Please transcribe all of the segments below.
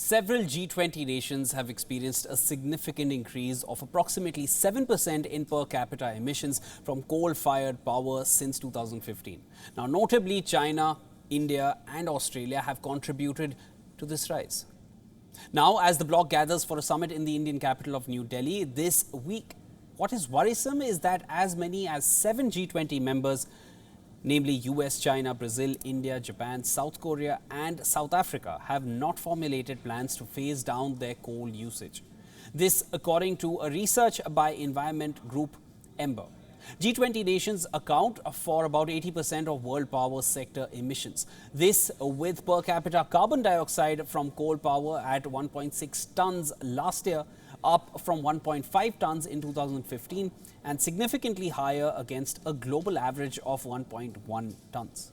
Several G20 nations have experienced a significant increase of approximately 7% in per capita emissions from coal-fired power since 2015. Now, notably, China, India and Australia have contributed to this rise. Now, as the bloc gathers for a summit in the Indian capital of New Delhi this week, what is worrisome is that as many as 7 G20 members, namely US, China, Brazil, India, Japan, South Korea and South Africa, have not formulated plans to phase down their coal usage. This according to a research by environment group Ember. G20 nations account for about 80% of world power sector emissions. This with per capita carbon dioxide from coal power at 1.6 tons last year, up from 1.5 tons in 2015 and significantly higher against a global average of 1.1 tons.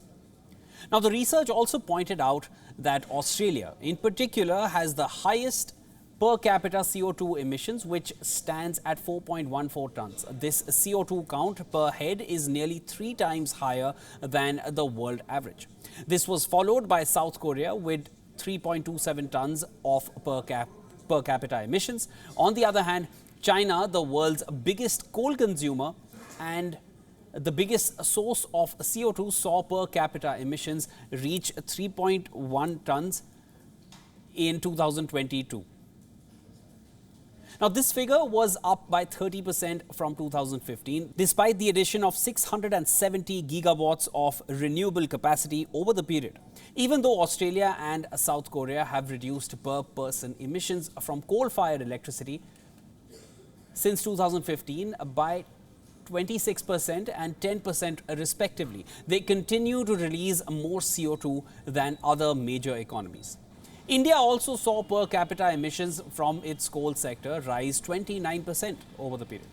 Now, the research also pointed out that Australia in particular has the highest per capita CO2 emissions, which stands at 4.14 tons. This CO2 count per head is nearly 3 times higher than the world average. This was followed by South Korea with 3.27 tons of per capita emissions. On the other hand, China, the world's biggest coal consumer and the biggest source of CO2, saw per capita emissions reach 3.1 tons in 2022. Now, this figure was up by 30% from 2015, despite the addition of 670 gigawatts of renewable capacity over the period. Even though Australia and South Korea have reduced per person emissions from coal-fired electricity since 2015 by 26% and 10% respectively, they continue to release more CO2 than other major economies. India also saw per capita emissions from its coal sector rise 29% over the period.